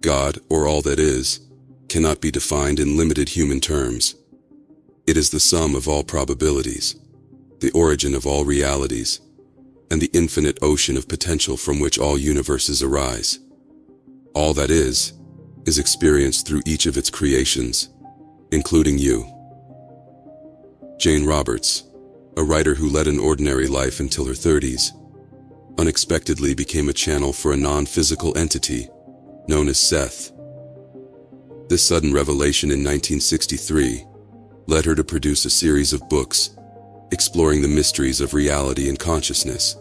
God, or all that is, cannot be defined in limited human terms. It is the sum of all probabilities, the origin of all realities, and the infinite ocean of potential from which all universes arise. All that is experienced through each of its creations, including you. Jane Roberts, a writer who led an ordinary life until her 30s, unexpectedly became a channel for a non-physical entity known as Seth. This sudden revelation in 1963 led her to produce a series of books exploring the mysteries of reality and consciousness.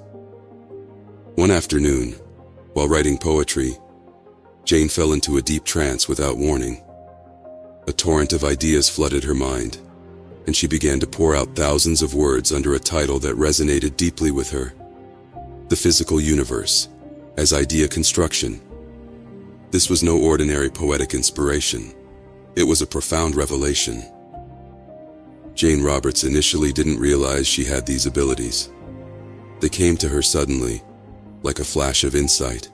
One afternoon, while writing poetry, Jane fell into a deep trance without warning. A torrent of ideas flooded her mind, and she began to pour out thousands of words under a title that resonated deeply with her: The Physical Universe as Idea Construction. This was no ordinary poetic inspiration. It was a profound revelation. Jane Roberts initially didn't realize she had these abilities. They came to her suddenly, like a flash of insight.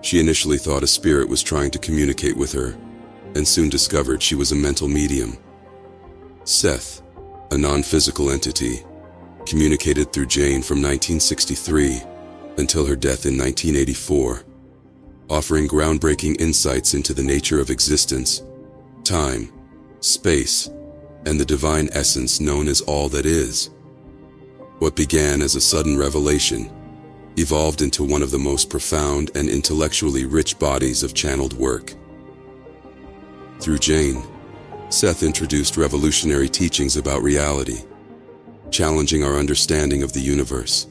She initially thought a spirit was trying to communicate with her, and soon discovered she was a mental medium. Seth, a non-physical entity, communicated through Jane from 1963 until her death in 1984, offering groundbreaking insights into the nature of existence, time, space, and the divine essence known as all that is. What began as a sudden revelation evolved into one of the most profound and intellectually rich bodies of channeled work. Through Jane, Seth introduced revolutionary teachings about reality, challenging our understanding of the universe.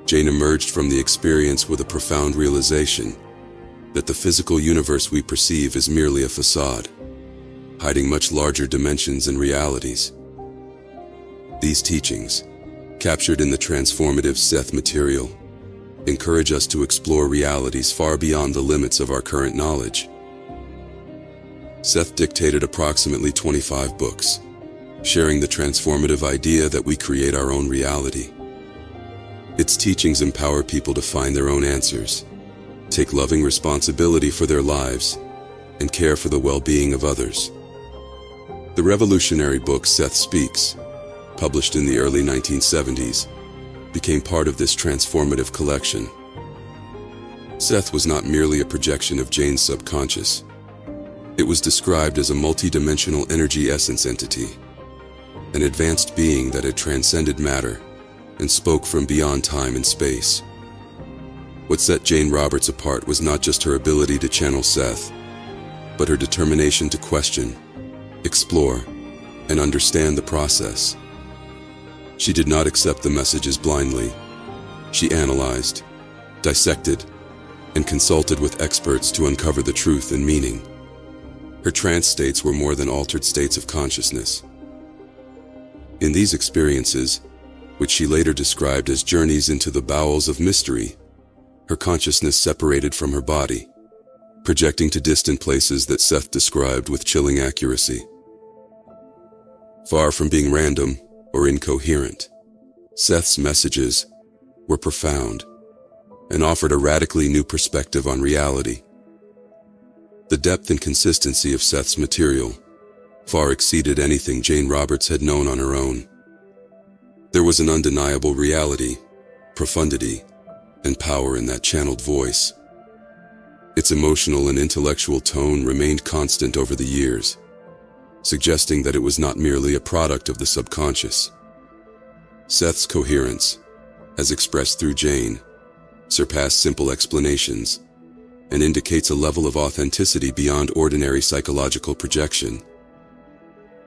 Jane emerged from the experience with a profound realization that the physical universe we perceive is merely a facade, hiding much larger dimensions and realities. These teachings, captured in the transformative Seth material, encourage us to explore realities far beyond the limits of our current knowledge. Seth dictated approximately 25 books, sharing the transformative idea that we create our own reality. Its teachings empower people to find their own answers, take loving responsibility for their lives, and care for the well-being of others. The revolutionary book Seth Speaks, published in the early 1970s, became part of this transformative collection. Seth was not merely a projection of Jane's subconscious. It was described as a multi-dimensional energy essence entity, an advanced being that had transcended matter and spoke from beyond time and space. What set Jane Roberts apart was not just her ability to channel Seth, but her determination to question, explore, and understand the process. She did not accept the messages blindly. She analyzed, dissected, and consulted with experts to uncover the truth and meaning. Her trance states were more than altered states of consciousness. In these experiences, which she later described as journeys into the bowels of mystery, her consciousness separated from her body, projecting to distant places that Seth described with chilling accuracy. Far from being random or incoherent, Seth's messages were profound and offered a radically new perspective on reality. The depth and consistency of Seth's material far exceeded anything Jane Roberts had known on her own. There was an undeniable reality, profundity, and power in that channeled voice. Its emotional and intellectual tone remained constant over the years, suggesting that it was not merely a product of the subconscious. Seth's coherence, as expressed through Jane, surpassed simple explanations and indicates a level of authenticity beyond ordinary psychological projection.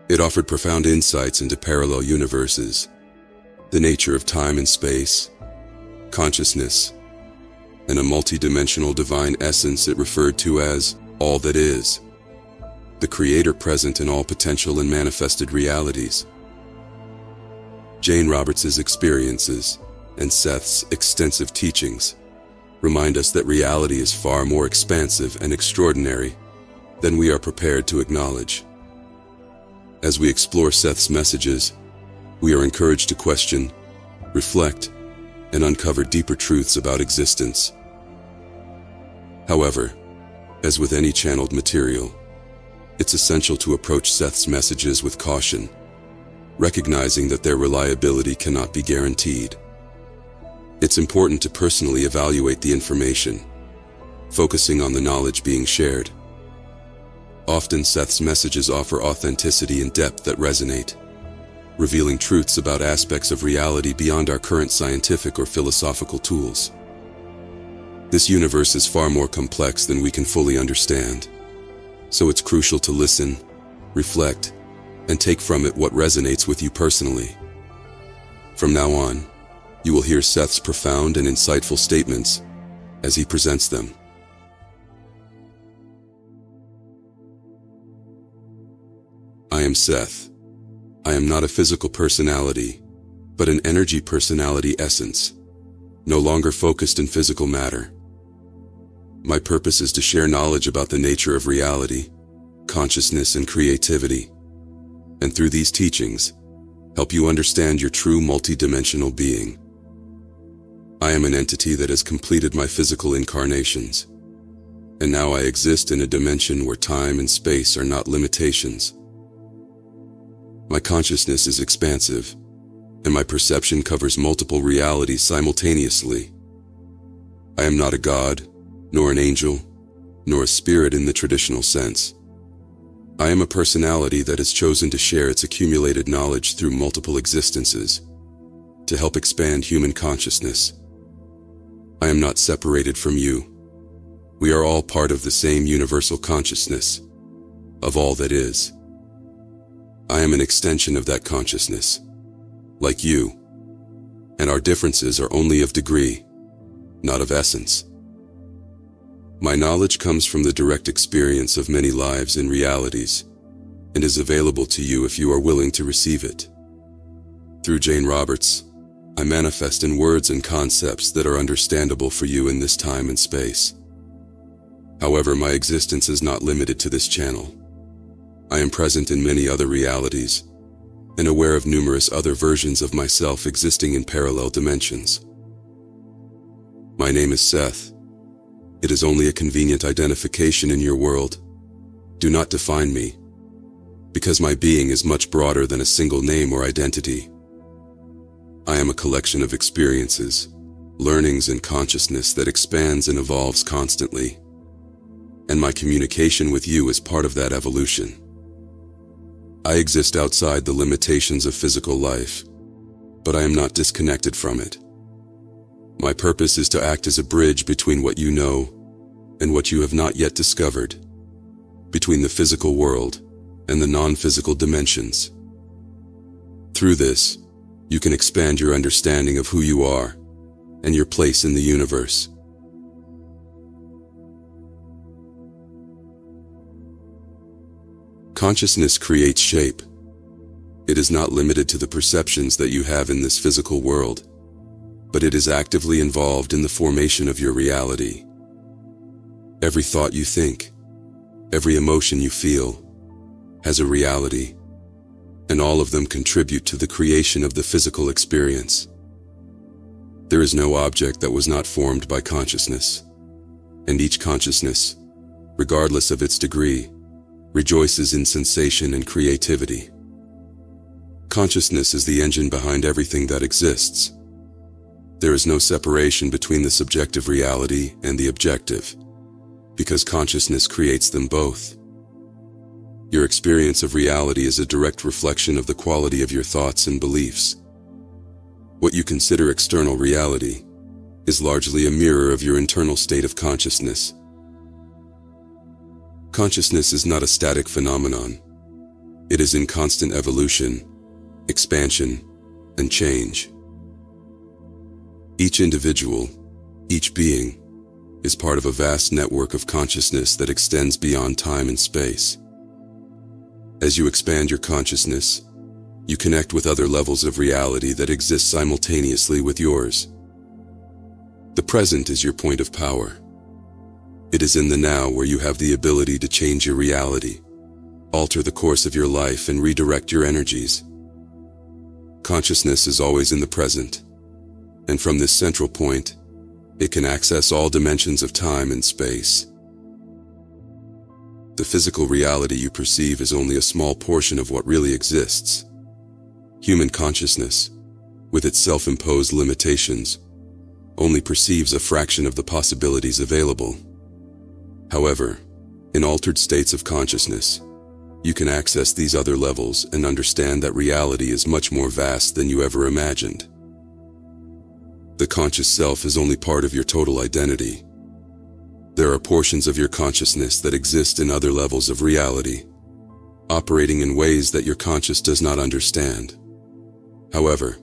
It offered profound insights into parallel universes, the nature of time and space, consciousness, and a multidimensional divine essence it referred to as all that is, the creator present in all potential and manifested realities. Jane Roberts' experiences and Seth's extensive teachings remind us that reality is far more expansive and extraordinary than we are prepared to acknowledge. As we explore Seth's messages, we are encouraged to question, reflect, and uncover deeper truths about existence. However, As with any channeled material, it's essential to approach Seth's messages with caution, recognizing that their reliability cannot be guaranteed. It's important to personally evaluate the information, focusing on the knowledge being shared. Often Seth's messages offer authenticity and depth that resonate, revealing truths about aspects of reality beyond our current scientific or philosophical tools. This universe is far more complex than we can fully understand, so it's crucial to listen, reflect, and take from it what resonates with you personally. From now on, you will hear Seth's profound and insightful statements as he presents them. I am Seth. I am not a physical personality, but an energy personality essence, no longer focused in physical matter. My purpose is to share knowledge about the nature of reality, consciousness, and creativity, and through these teachings, help you understand your true multidimensional being. I am an entity that has completed my physical incarnations, and now I exist in a dimension where time and space are not limitations. My consciousness is expansive, and my perception covers multiple realities simultaneously. I am not a god, nor an angel, nor a spirit in the traditional sense. I am a personality that has chosen to share its accumulated knowledge through multiple existences, to help expand human consciousness. I am not separated from you. We are all part of the same universal consciousness, of all that is. I am an extension of that consciousness, like you, and our differences are only of degree, not of essence. My knowledge comes from the direct experience of many lives and realities, and is available to you if you are willing to receive it. Through Jane Roberts, I manifest in words and concepts that are understandable for you in this time and space. However, my existence is not limited to this channel. I am present in many other realities, and aware of numerous other versions of myself existing in parallel dimensions. My name is Seth. It is only a convenient identification in your world. Do not define me, because my being is much broader than a single name or identity. I am a collection of experiences, learnings, and consciousness that expands and evolves constantly, and my communication with you is part of that evolution. I exist outside the limitations of physical life, but I am not disconnected from it. My purpose is to act as a bridge between what you know and what you have not yet discovered, between the physical world and the non-physical dimensions. Through this, you can expand your understanding of who you are and your place in the universe. Consciousness creates shape. It is not limited to the perceptions that you have in this physical world, but it is actively involved in the formation of your reality. Every thought you think, every emotion you feel, has a reality, and all of them contribute to the creation of the physical experience. There is no object that was not formed by consciousness, and each consciousness, regardless of its degree, rejoices in sensation and creativity. Consciousness is the engine behind everything that exists. There is no separation between the subjective reality and the objective, because consciousness creates them both. Your experience of reality is a direct reflection of the quality of your thoughts and beliefs. What you consider external reality is largely a mirror of your internal state of consciousness. Consciousness is not a static phenomenon. It is in constant evolution, expansion, and change. Each individual, each being, is part of a vast network of consciousness that extends beyond time and space. As you expand your consciousness, you connect with other levels of reality that exist simultaneously with yours. The present is your point of power. It is in the now where you have the ability to change your reality, alter the course of your life, and redirect your energies. Consciousness is always in the present, and from this central point, it can access all dimensions of time and space. The physical reality you perceive is only a small portion of what really exists. Human consciousness, with its self-imposed limitations, only perceives a fraction of the possibilities available. However, in altered states of consciousness, you can access these other levels and understand that reality is much more vast than you ever imagined. The conscious self is only part of your total identity. There are portions of your consciousness that exist in other levels of reality, operating in ways that your conscious does not understand. However,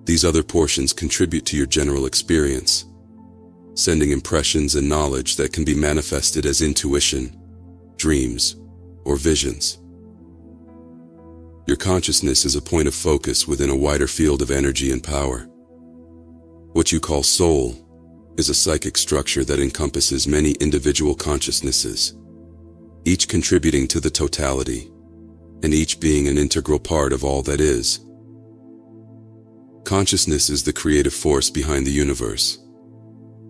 these other portions contribute to your general experience, sending impressions and knowledge that can be manifested as intuition, dreams, or visions. Your consciousness is a point of focus within a wider field of energy and power. What you call soul is a psychic structure that encompasses many individual consciousnesses, each contributing to the totality, and each being an integral part of all that is. Consciousness is the creative force behind the universe.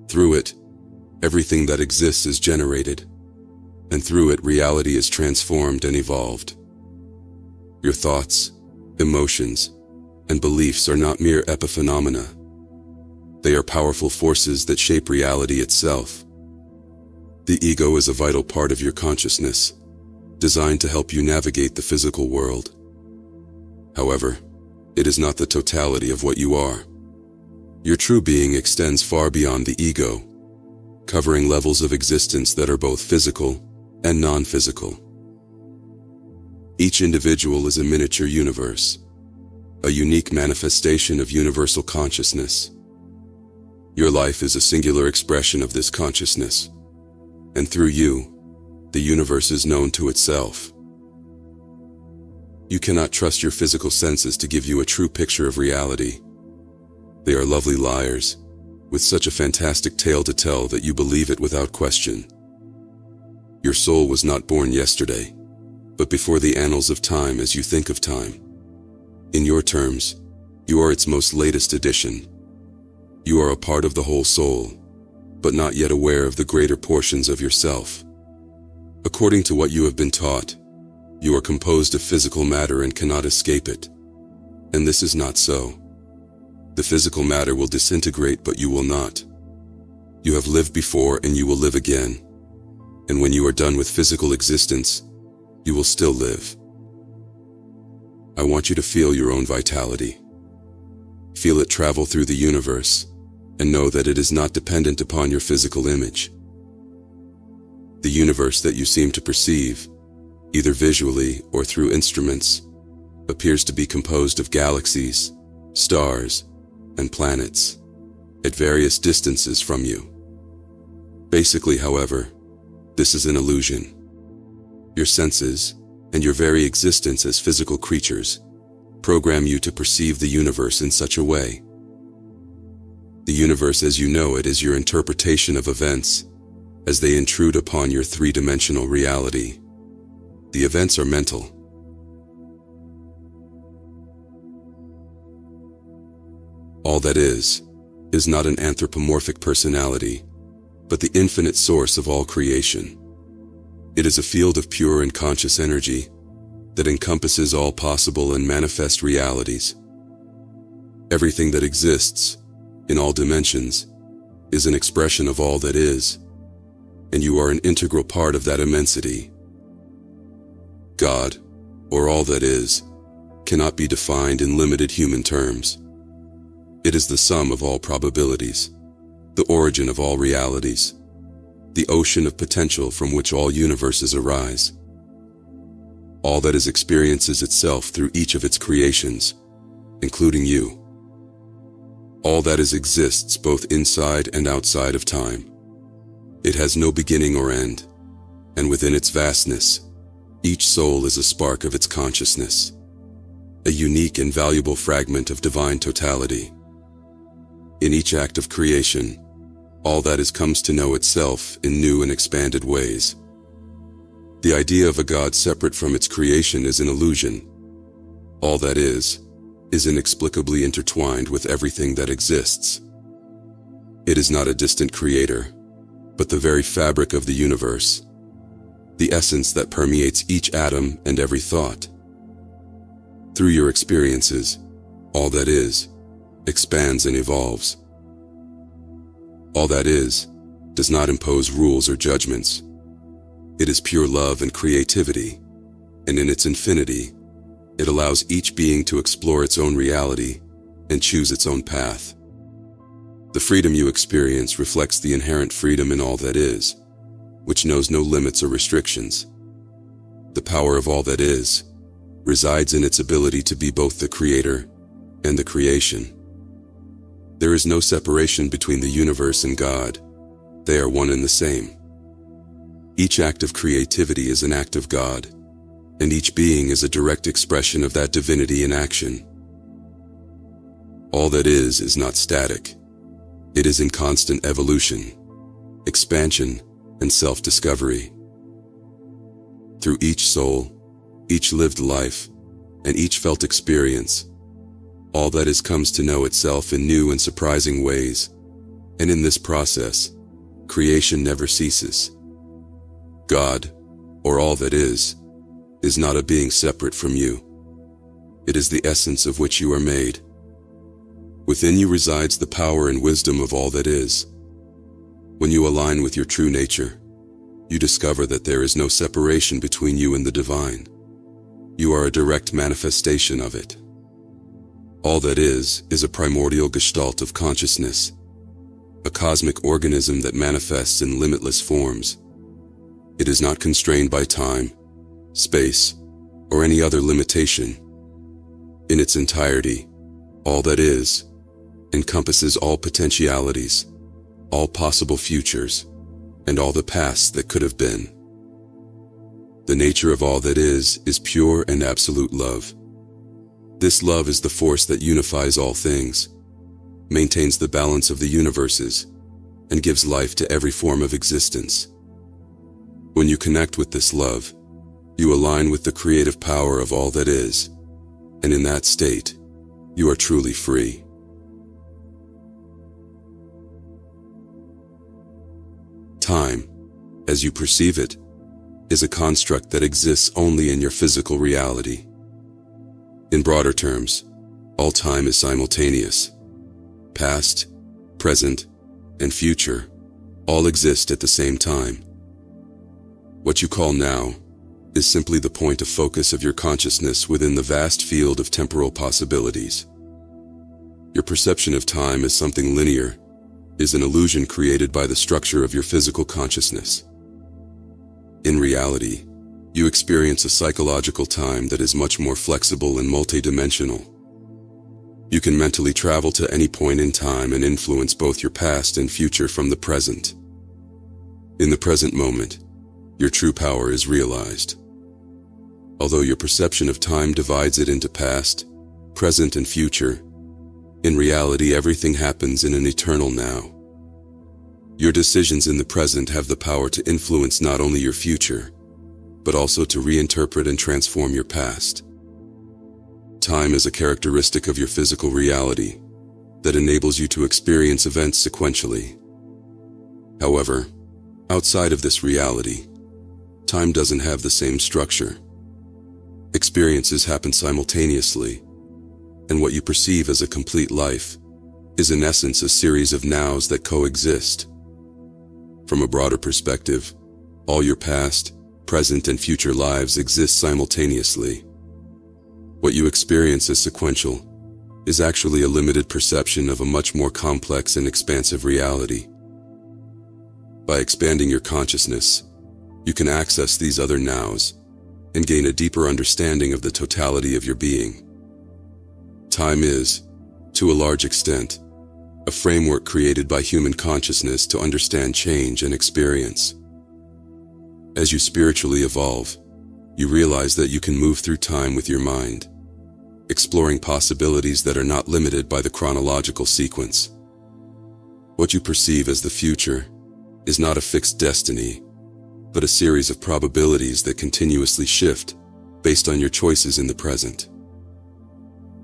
Through it, everything that exists is generated, and through it reality is transformed and evolved. Your thoughts, emotions, and beliefs are not mere epiphenomena. They are powerful forces that shape reality itself. The ego is a vital part of your consciousness, designed to help you navigate the physical world. However, it is not the totality of what you are. Your true being extends far beyond the ego, covering levels of existence that are both physical and non-physical. Each individual is a miniature universe, a unique manifestation of universal consciousness. Your life is a singular expression of this consciousness, and through you, the universe is known to itself. You cannot trust your physical senses to give you a true picture of reality. They are lovely liars, with such a fantastic tale to tell that you believe it without question. Your soul was not born yesterday, but before the annals of time as you think of time. In your terms, you are its most latest edition. You are a part of the whole soul, but not yet aware of the greater portions of yourself. According to what you have been taught, you are composed of physical matter and cannot escape it. And this is not so. The physical matter will disintegrate, but you will not. You have lived before and you will live again. And when you are done with physical existence, you will still live. I want you to feel your own vitality. Feel it travel through the universe, and know that it is not dependent upon your physical image. The universe that you seem to perceive, either visually or through instruments, appears to be composed of galaxies, stars, and planets, at various distances from you. Basically, however, this is an illusion. Your senses, and your very existence as physical creatures, program you to perceive the universe in such a way. The universe as you know it is your interpretation of events, as they intrude upon your three-dimensional reality. The events are mental. All that is not an anthropomorphic personality, but the infinite source of all creation. It is a field of pure and conscious energy that encompasses all possible and manifest realities. Everything that exists, in all dimensions, is an expression of all that is, and you are an integral part of that immensity. God, or all that is, cannot be defined in limited human terms. It is the sum of all probabilities, the origin of all realities, the ocean of potential from which all universes arise. All that is experiences itself through each of its creations, including you. All that is exists both inside and outside of time. It has no beginning or end, and within its vastness, each soul is a spark of its consciousness, a unique and valuable fragment of divine totality. In each act of creation, all that is comes to know itself in new and expanded ways. The idea of a God separate from its creation is an illusion. All that is inexplicably intertwined with everything that exists. It is not a distant creator, but the very fabric of the universe. the essence that permeates each atom and every thought. Through your experiences, all that is expands and evolves. All that is does not impose rules or judgments. It is pure love and creativity, and in its infinity, it allows each being to explore its own reality and choose its own path. The freedom you experience reflects the inherent freedom in all that is, which knows no limits or restrictions. The power of all that is resides in its ability to be both the creator and the creation. There is no separation between the universe and God. They are one and the same. Each act of creativity is an act of God, and each being is a direct expression of that divinity in action. All that is not static. It is in constant evolution, expansion, and self-discovery. Through each soul, each lived life, and each felt experience, all that is comes to know itself in new and surprising ways, and in this process, creation never ceases. God, or all that is not a being separate from you. It is the essence of which you are made. Within you resides the power and wisdom of all that is. When you align with your true nature, you discover that there is no separation between you and the divine. You are a direct manifestation of it. All that is a primordial gestalt of consciousness, a cosmic organism that manifests in limitless forms. It is not constrained by time, space, or any other limitation. In its entirety, all that is encompasses all potentialities, all possible futures, and all the pasts that could have been. The nature of all that is pure and absolute love. This love is the force that unifies all things, maintains the balance of the universes, and gives life to every form of existence. When you connect with this love, you align with the creative power of all that is, and in that state, you are truly free. Time, as you perceive it, is a construct that exists only in your physical reality. In broader terms, all time is simultaneous. Past, present, and future all exist at the same time. What you call now is simply the point of focus of your consciousness within the vast field of temporal possibilities. Your perception of time as something linear is an illusion created by the structure of your physical consciousness. In reality, you experience a psychological time that is much more flexible and multidimensional. You can mentally travel to any point in time and influence both your past and future from the present. In the present moment, your true power is realized. Although your perception of time divides it into past, present, and future, in reality everything happens in an eternal now. Your decisions in the present have the power to influence not only your future, but also to reinterpret and transform your past. Time is a characteristic of your physical reality that enables you to experience events sequentially. However, outside of this reality, time doesn't have the same structure. Experiences happen simultaneously, and what you perceive as a complete life is in essence a series of nows that coexist. From a broader perspective, all your past, present, and future lives exist simultaneously. What you experience as sequential is actually a limited perception of a much more complex and expansive reality. By expanding your consciousness, you can access these other nows and gain a deeper understanding of the totality of your being. Time is, to a large extent, a framework created by human consciousness to understand change and experience. As you spiritually evolve, you realize that you can move through time with your mind, exploring possibilities that are not limited by the chronological sequence. What you perceive as the future is not a fixed destiny, but a series of probabilities that continuously shift based on your choices in the present.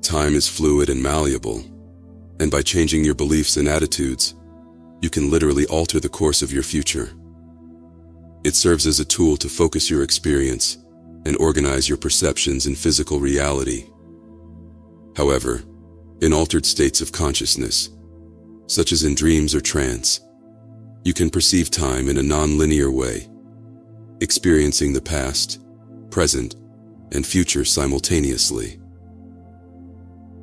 Time is fluid and malleable, and by changing your beliefs and attitudes, you can literally alter the course of your future. It serves as a tool to focus your experience and organize your perceptions in physical reality. However, in altered states of consciousness, such as in dreams or trance, you can perceive time in a non-linear way, experiencing the past, present, and future simultaneously.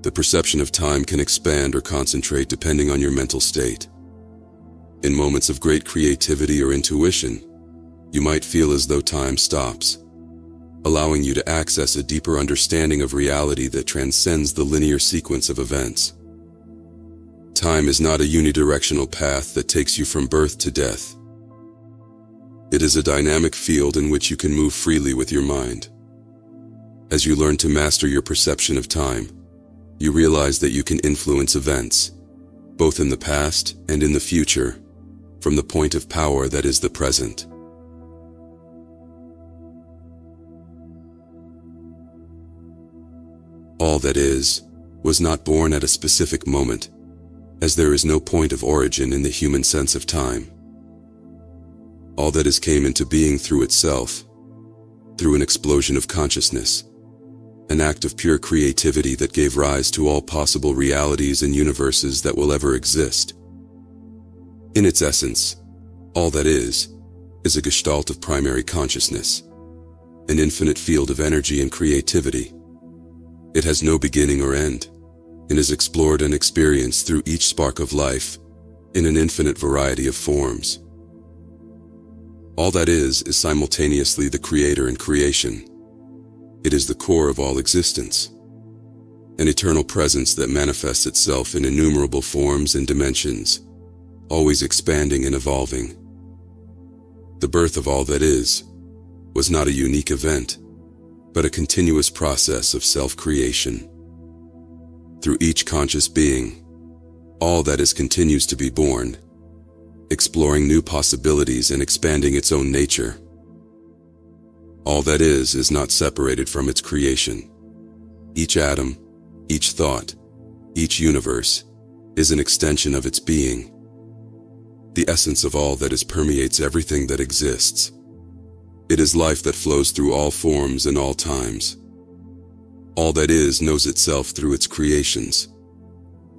The perception of time can expand or concentrate depending on your mental state. In moments of great creativity or intuition, you might feel as though time stops, allowing you to access a deeper understanding of reality that transcends the linear sequence of events. Time is not a unidirectional path that takes you from birth to death. It is a dynamic field in which you can move freely with your mind. As you learn to master your perception of time, you realize that you can influence events, both in the past and in the future, from the point of power that is the present. All that is, was not born at a specific moment, as there is no point of origin in the human sense of time. All that is came into being through itself, through an explosion of consciousness, an act of pure creativity that gave rise to all possible realities and universes that will ever exist. In its essence, all that is a gestalt of primary consciousness, an infinite field of energy and creativity. It has no beginning or end, and is explored and experienced through each spark of life, in an infinite variety of forms. All that is simultaneously the creator and creation. It is the core of all existence, an eternal presence that manifests itself in innumerable forms and dimensions, always expanding and evolving. The birth of all that is was not a unique event, but a continuous process of self-creation. Through each conscious being, all that is continues to be born, exploring new possibilities and expanding its own nature. All that is not separated from its creation. Each atom, each thought, each universe is an extension of its being. The essence of all that is permeates everything that exists. It is life that flows through all forms and all times. All that is knows itself through its creations.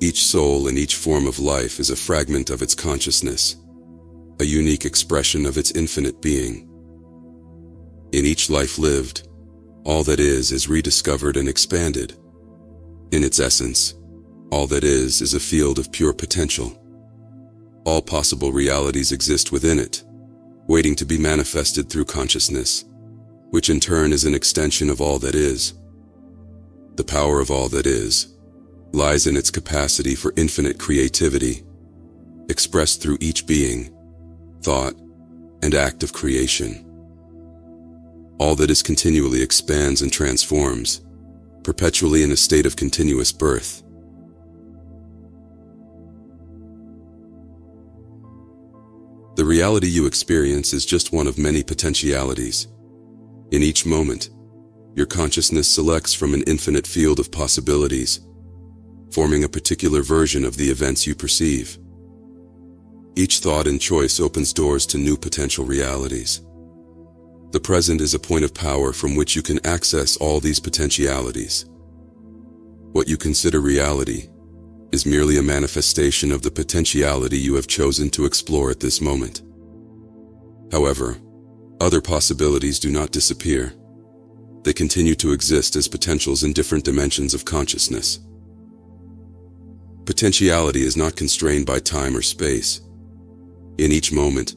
Each soul and each form of life is a fragment of its consciousness, a unique expression of its infinite being. In each life lived, all that is rediscovered and expanded. In its essence, all that is a field of pure potential. All possible realities exist within it, waiting to be manifested through consciousness, which in turn is an extension of all that is. The power of all that is lies in its capacity for infinite creativity, expressed through each being, thought, and act of creation. All that is continually expands and transforms, perpetually in a state of continuous birth. The reality you experience is just one of many potentialities. In each moment, your consciousness selects from an infinite field of possibilities, forming a particular version of the events you perceive. Each thought and choice opens doors to new potential realities. The present is a point of power from which you can access all these potentialities. What you consider reality is merely a manifestation of the potentiality you have chosen to explore at this moment. However, other possibilities do not disappear. They continue to exist as potentials in different dimensions of consciousness. Potentiality is not constrained by time or space. In each moment,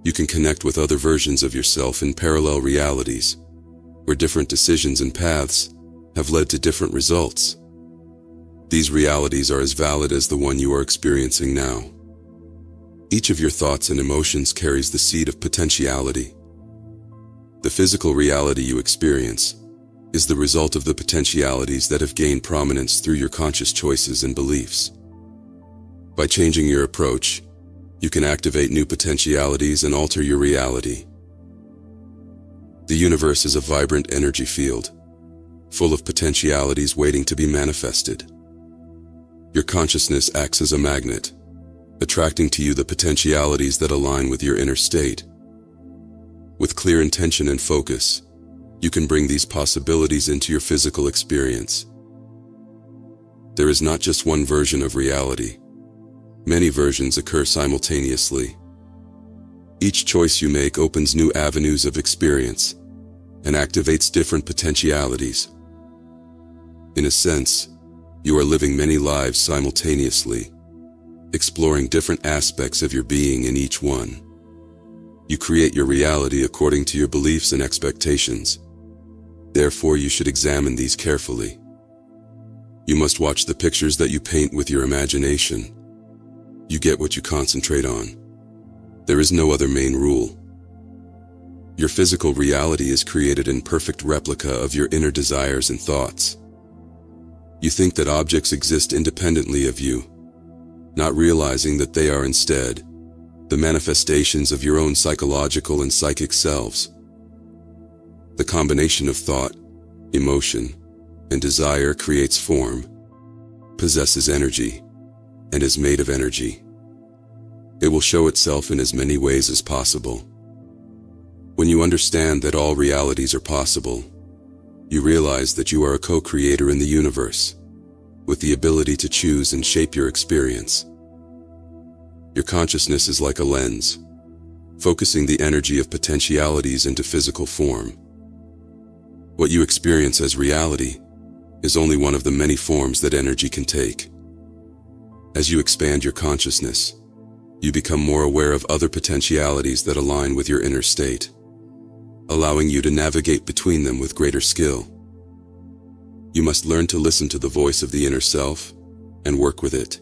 you can connect with other versions of yourself in parallel realities, where different decisions and paths have led to different results. These realities are as valid as the one you are experiencing now. Each of your thoughts and emotions carries the seed of potentiality. The physical reality you experience is the result of the potentialities that have gained prominence through your conscious choices and beliefs. By changing your approach, you can activate new potentialities and alter your reality. The universe is a vibrant energy field, full of potentialities waiting to be manifested. Your consciousness acts as a magnet, attracting to you the potentialities that align with your inner state. With clear intention and focus, you can bring these possibilities into your physical experience. There is not just one version of reality. Many versions occur simultaneously. Each choice you make opens new avenues of experience and activates different potentialities. In a sense, you are living many lives simultaneously, exploring different aspects of your being in each one. You create your reality according to your beliefs and expectations. Therefore, you should examine these carefully. You must watch the pictures that you paint with your imagination. You get what you concentrate on. There is no other main rule. Your physical reality is created in perfect replica of your inner desires and thoughts. You think that objects exist independently of you, not realizing that they are instead the manifestations of your own psychological and psychic selves. The combination of thought, emotion, and desire creates form, possesses energy, and is made of energy. It will show itself in as many ways as possible. When you understand that all realities are possible, you realize that you are a co-creator in the universe, with the ability to choose and shape your experience. Your consciousness is like a lens, focusing the energy of potentialities into physical form. What you experience as reality is only one of the many forms that energy can take. As you expand your consciousness, you become more aware of other potentialities that align with your inner state, allowing you to navigate between them with greater skill. You must learn to listen to the voice of the inner self and work with it.